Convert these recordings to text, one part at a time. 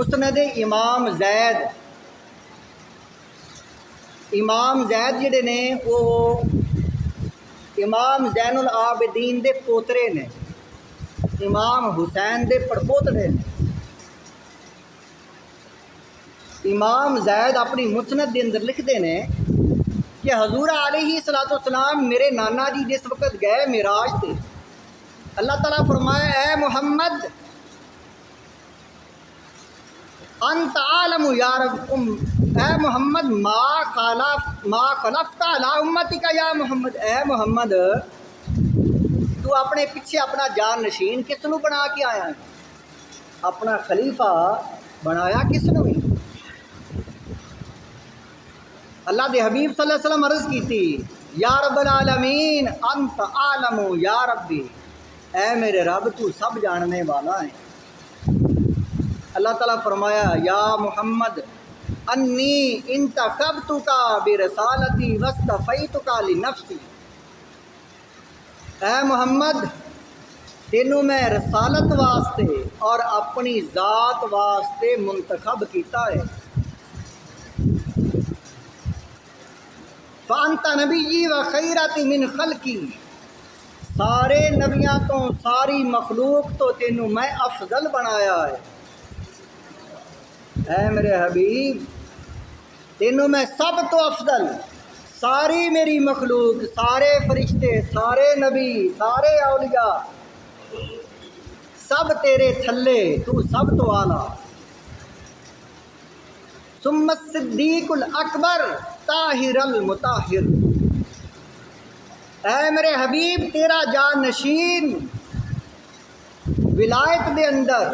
مسند امام زید جڑے نے وہ امام زین العابدین دے پوترے نے، امام حسین دے پڑپوترے نے۔ امام زید اپنی مسند دے اندر لکھتے ہیں کہ حضور علیہ الصلوۃ والسلام میرے نانا جی جس وقت گئے معراج تے، اللہ تعالیٰ فرمایا اے محمد انت عالم یا رب اے محمد ما خلفت علی امتک یا محمد، اے محمد تو اپنے پیچھے اپنا جان نشین کس نو بنا کے آیا ہے؟ اپنا خلیفہ بنایا کس نو ہی؟ اللہ دے حبیب صلی اللہ علیہ وسلم عرض کی تھی یا رب العالمین انت عالم یا ربی، اے میرے رب تو سب جاننے والا ہے۔ اللہ تعالیٰ فرمایا یا محمد انی انتخبتک برسالتی واصطفیتک لنفسی، اے محمد تینوں میں رسالت واسطے اور اپنی ذات واسطے منتخب کیتا ہے۔ فانت نبی و خیرتی من خلقی، سارے نبیاں تو ساری مخلوق تو تینوں میں افضل بنایا ہے۔ اے میرے حبیب تینوں میں سب تو افضل، ساری میری مخلوق، سارے فرشتے، سارے نبی، سارے اولیاء سب تیرے تھلے، تو سب تو اعلیٰ۔ ثم الصدیق الاکبر طاہر المطہر، اے میرے حبیب تیرا جان نشین ولایت دے اندر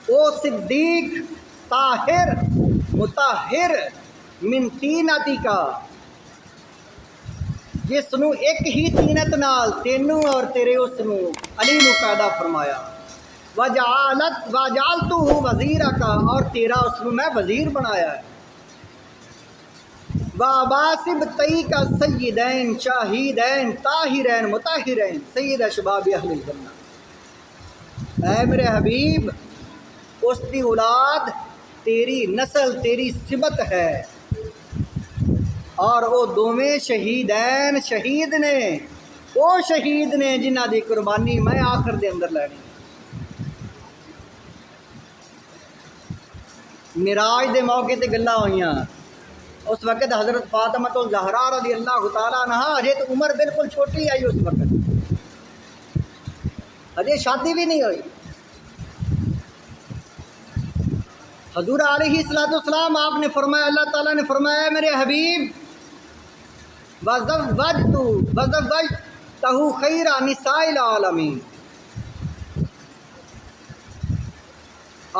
او صدیق طاہر مطہر من تینتی کا، جس نو ایک ہی تینت نال تینوں اور تیرے اس نو علی نو پیدا فرمایا۔ وجعلتہ وزیرا کا، اور تیرا اس نو میں وزیر بنایا ہے۔ واباسب تئی کا سیدین شاہدین طاہرین مطہرین سید اشباب اہل الجنہ، اے میرے حبیب اس دی اولاد تیری نسل تیری صبت ہے، اور وہ دوویں شہیدین شہید نے، وہ شہید نے جنہ دی قربانی میں آخر دے اندر لینی۔ معراج دے موقع تے گلاں ہوئیاں، اس وقت حضرت فاطمہ الزہرا رضی اللہ تعالیٰ عنہا اجے تو عمر بالکل چھوٹی آئی، اس وقت اجے شادی بھی نہیں ہوئی۔ حضور علیہ الصلوۃ والسلام آپ نے فرمایا، اللہ تعالیٰ نے فرمایا میرے حبیب وزوجتہ خیر نساء العالمین،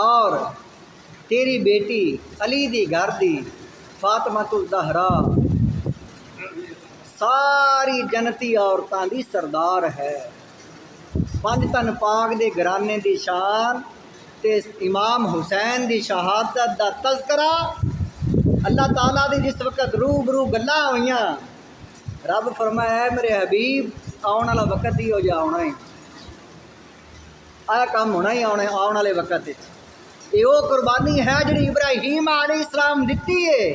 اور تیری بیٹی علی دی گھر دی فاطمہ الزہرا ساری جنتی عورتاں دی سردار ہے۔ پنج تن پاک دے گھرانے دی شان تے امام حسین دی شہادت دا تذکرہ اللہ تعالیٰ دی جس وقت روبرو گلاں ہوئیاں، رب فرمایا اے میرے حبیب آن والا وقت ہی ہو جا آنا ہے، آیا کام ہونا ہی آن والے وقت۔ یہ وہ قربانی ہے جڑی ابراہیم علیہ السلام دتی ہے،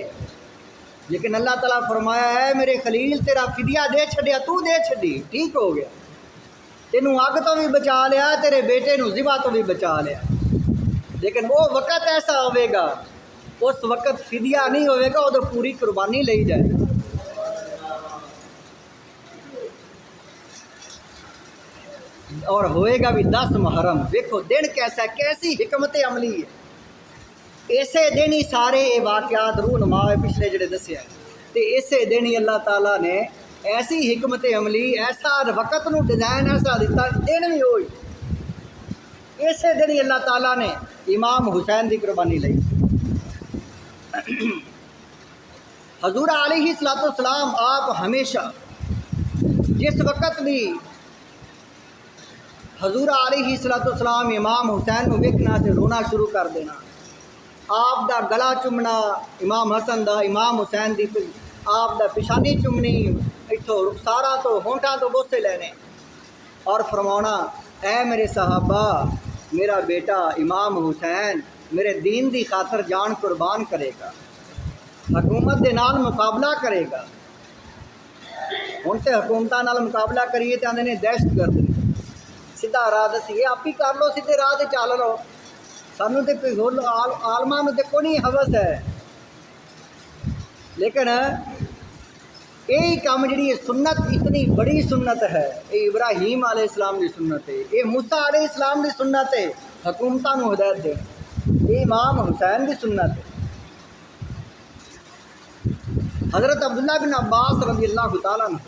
لیکن اللہ تعالیٰ فرمایا ہے میرے خلیل تیرا فدیہ دے چھڈیا، تو دے چھڈی، ٹھیک ہو گیا، تینوں اگ تو بھی بچا لیا، تیرے بیٹے نو ذبح تو بھی بچا لیا، لیکن وہ وقت ایسا ہوئے گا اس وقت فدیہ نہیں ہوئے گا، وہ تو پوری قربانی لئی جائے گا۔ اور ہوئے گا بھی 10 محرم، دیکھو دن کیسا، کیسی حکمت عملی ہے۔ اسے دن ہی سارے یہ واقعات رونما پچھلے جڑے دسے ہیں، تو اسے دن ہی اللہ تعالیٰ نے ایسی حکمت عملی، ایسا وقت نو ڈیزائن ایسا دیتا، دن بھی ہوئی اسے دن ہی اللہ تعالیٰ نے امام حسین دی قربانی لئی۔ حضور علیہ الصلوۃ والسلام آپ ہمیشہ جس وقت بھی حضور علیہ الصلوۃ والسلام امام حسین کو ویکھنا تے رونا شروع کر دینا، آپ دا گلا چومنا امام حسن دا، امام حسین دی آپ دا پیشانی چومنی، اتھوں رخسارا تو ہونٹاں تو بوسے لینے، اور فرمانا اے میرے صحابہ میرا بیٹا امام حسین میرے دین دی خاطر جان قربان کرے گا، حکومت دے نال مقابلہ کرے گا۔ ہوں تو حکومتوں نال مقابلہ کریے تو آدھے نے دہشت گرد، سیدھا راہ دسیے، آپ ہی کر لو، سیدھے راہ سے چل لو، سانوں تو آلما تو کوئی حوث ہے۔ لیکن یہی کام جڑی یہ سنت اتنی بڑی سنت ہے، یہ ابراہیم علیہ السلام کی سنت ہے، یہ موسیٰ علیہ السلام کی سنت ہے، حکومتوں کو ہدایت دے، یہ امام حسین کی سنت ہے۔ حضرت عبداللہ بن عباس رضی اللہ تعالیٰ عنہ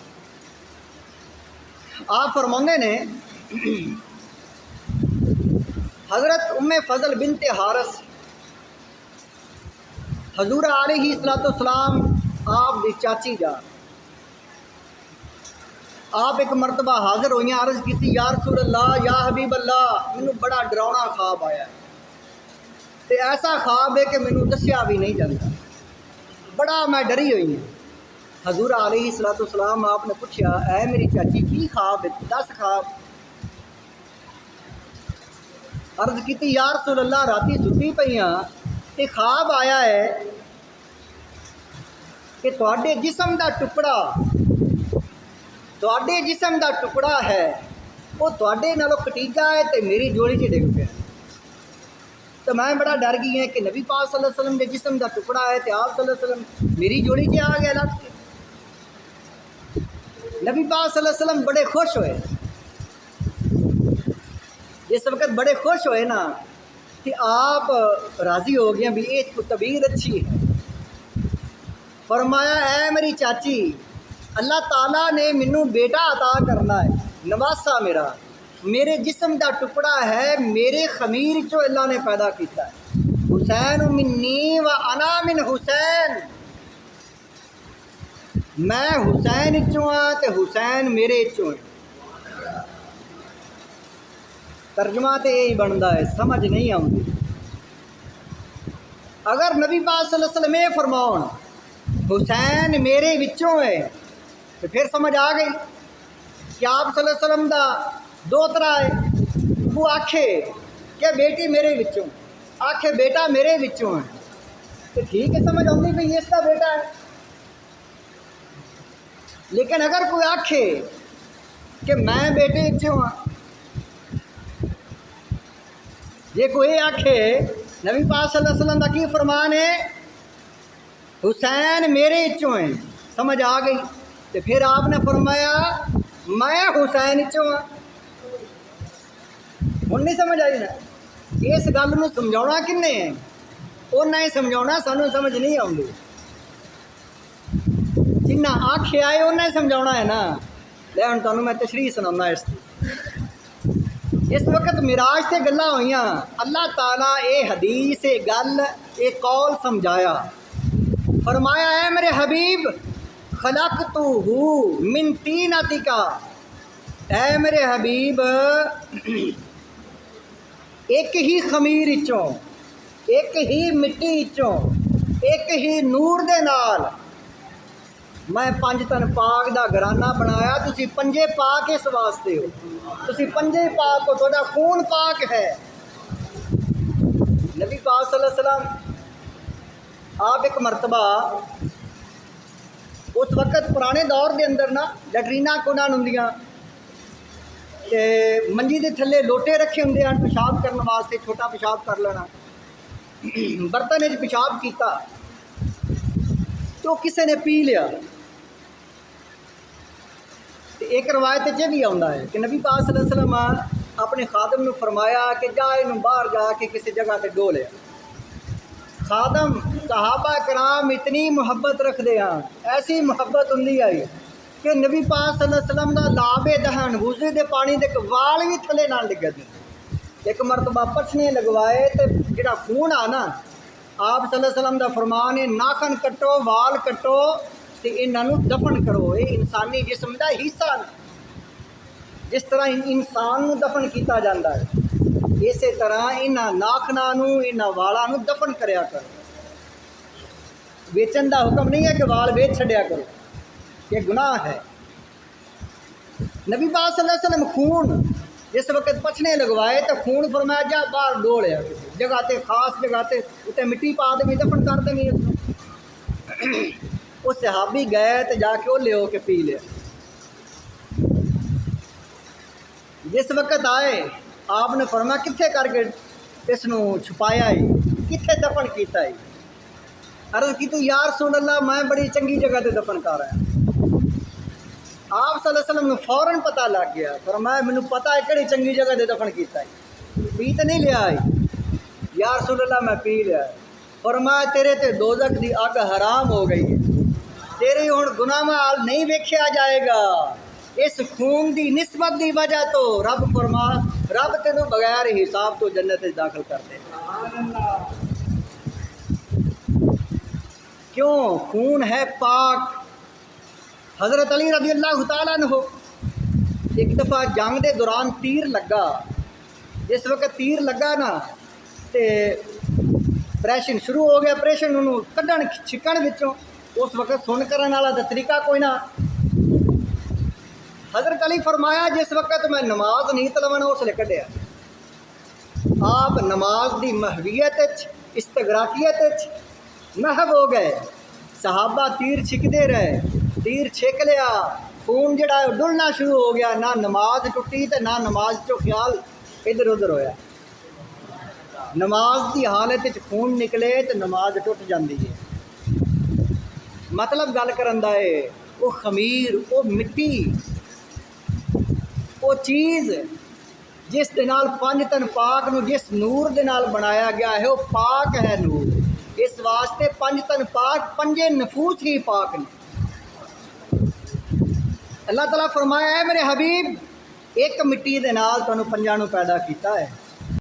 آپ فرماندے نے، حضرت ام فضل بنت حارث حضور علیہ السلام آپ دی چاچی جا، آپ ایک مرتبہ حاضر ہوئی، عرض کی یا رسول اللہ، یا حبیب اللہ، مینوں بڑا ڈراؤنا خواب آیا ہے، تے ایسا خواب ہے کہ مینوں دسیا بھی نہیں جاتا، بڑا میں ڈری ہوئی ہوں۔ حضور علیہ السلام آپ نے پوچھا، اے میری چاچی کی خواب ہے، دس خواب۔ عرض کی یا رسول اللہ، راتی ستی پئی ہاں تے خواب آیا ہے کہ تواڈے جسم دا ٹکڑا، تواڈے جسم دا ٹکڑا ہے وہ تواڈے نالوں کٹیجا ہے تے میری جوڑی چ ڈگ پیا۔ تو میں بڑا ڈر گئی ہے کہ نبی پاک صلی اللہ علیہ وسلم کے جسم دا ٹکڑا ہے تے آپ صلی اللہ علیہ وسلم میری جوڑی چ آ گیا لٹ کے۔ نبی پاک صلی اللہ علیہ وسلم بڑے خوش ہوئے، جس وقت بڑے خوش ہوئے نا کہ آپ راضی ہو گئے بھی یہ تعبیر اچھی ہے۔ فرمایا، اے میری چاچی، اللہ تعالیٰ نے مینوں بیٹا عطا کرنا ہے، نواسا میرا، میرے جسم دا ٹکڑا ہے، میرے خمیر چو اللہ نے پیدا کیتا ہے، حسین منی و انا من حسین، میں حسین چوں ہاں تے حسین میرے چوں ہے۔ ترجمہ تو یہی بنتا ہے، سمجھ نہیں آتی۔ اگر نبی پاک صلی اللہ علیہ وسلم یہ فرماؤن حسین میرے وچوں ہے تو پھر سمجھ آ گئی کہ آپ صلی اللہ علیہ وسلم دا دوترا ہے۔ وہ آکھے کہ بیٹی میرے وچوں، آکھے بیٹا میرے وچوں ہے تو ٹھیک ہے، سمجھ آتی بھائی اس کا بیٹا ہے۔ لیکن اگر کوئی آکھے کہ میں بیٹے وچوں ہاں، یہ کوئی آکھے نبی پاک صلی اللہ علیہ وسلم کا کی فرمان ہے حسین میرے چوں ہیں، سمجھ آ گئی۔ تو پھر آپ نے فرمایا میں حسین چوں ہاں۔ ہن نہیں سمجھ آئی نا؟ اس گل میں سمجھاؤنا کنے ہے؟ انہیں ہی سمجھاؤنا، سانوں سمجھ نہیں آتی۔ جنہ آکھے آئے انہیں سمجھاؤنا ہے نا۔ لے ہن تانوں میں تشریح سنانا اس کی۔ اس وقت معراج سے گلاں ہوئیاں، اللہ تعالیٰ اے حدیث، اے گل، اے قول سمجھایا، فرمایا اے میرے حبیب خلقتہ من طینتک، اے میرے حبیب ایک ہی خمیر چوں، ایک ہی مٹی چوں، ایک ہی نور دے نال میں پنج تن پاک دا گھرانہ بنایا۔ تسی پنجے پاک اس واسطے ہو، تسی پنجے پاک ہو، تہاڈا خون پاک ہے۔ نبی پاک صلی اللہ علیہ وسلم آپ ایک مرتبہ، اس وقت پرانے دور دے اندر نا لیٹرینا کونا ہوندیاں تے منجی دے تھلے لوٹے رکھے ہوندے ہیں پیشاب کرنے واسطے، چھوٹا پیشاب کر لینا۔ برتن وچ پیشاب کیتا تو کسے نے پی لیا۔ ایک روایت یہ بھی آتا ہے کہ نبی پاک صلی اللہ علیہ وسلم اپنے خادم نے فرمایا کہ جا انہوں باہر جا کے کسی جگہ تے ڈو لیا۔ خادم صحابہ کرام اتنی محبت رکھ دے ہیں، ایسی محبت ہوندی آئی کہ نبی پاک صلی اللہ علیہ وسلم دا لاب دہن وضو دے پانی دے وال بھی تھلے نہ ڈگے دے۔ ایک مرتبہ پچھنے لگوائے تے جڑا خون آ نا، آپ صلی اللہ علیہ وسلم دا فرمان ہے ناخن کٹو، وال کٹو تے انہاں دفن کرو۔ یہ انسانی جسم دا حصہ جس طرح انسان نو دفن کیتا جاتا ہے، اسی طرح انہاں ناخناں نو، انہاں والاں نو دفن کریا کرو۔ بیچن دا حکم نہیں ہے کہ وال بیچ چھڈیا کرو، یہ گناہ ہے۔ نبی پاک صلی اللہ علیہ وسلم خون جس وقت پچھنے لگوائے تو خون فرمایا جا باہر ڈولیا کسی جگہ تے خاص جگہ تے اتنے مٹی پا دیں دفن کر دیں وہ صحابی گئے تو جا کے وہ لے ہو کے پی لیا. جس وقت آئے آپ نے فرمایا کتنے کر کے اس نو چھپایا ہی کتنے دفن کیتا ہی. عرض کی تو یا رسول اللہ میں بڑی چنگی جگہ تے دفن کر رہا ہوں. آپ صلی اللہ علیہ وسلم نے فوراً پتہ لگ گیا فرمایا مینوں پتہ ہے کہڑی چنگی جگہ تے دفن کیتا ہے پی تو نہیں لیا ہے. یا رسول اللہ میں پی لیا. فرمایا تیرے تے دوزخ دی اگ حرام ہو گئی ہے تیرے ہن گناہ مال نہیں ویکھیا جائے گا اس خون دی نسبت دی وجہ تو رب فرما رب تینوں بغیر حساب تو جنت وچ داخل کر دے. کیوں خون ہے پاک. حضرت علی رضی اللہ تعالیٰ عنہ ایک دفعہ جنگ دے دوران تیر لگا. جس وقت تیر لگا نا تے پریشن شروع ہو گیا پریشن انہوں کڈن چھکن وچوں اس وقت سن کرن والا دا طریقہ کوئی نہ. حضرت علی فرمایا جس وقت میں نماز نہیں تلونا اس لیے کڈیا. آپ نماز دی محویت استغراقیت محو ہو گئے. صحابہ تیر چھکتے رہے تیر چھک لیا خون جڑا ہے ڈلنا شروع ہو گیا. نہ نماز ٹوٹی تے نہ نماز چو خیال ادھر ادھر ہویا. نماز دی حالت خون نکلے تو نماز ٹوٹ جاندی ہے. مطلب گل کرن دا ہے وہ خمیر وہ مٹی وہ چیز جس دے نال پنج تن پاک نو جس نور دے نال بنایا گیا ہے وہ پاک ہے نور. اس واسطے پنج تن پاک پنجے نفوس ہی پاک نے. اللہ تعالیٰ فرمایا ہے میرے حبیب ایک مٹی دے نال تانوں پنجاں نو پیدا کیتا ہے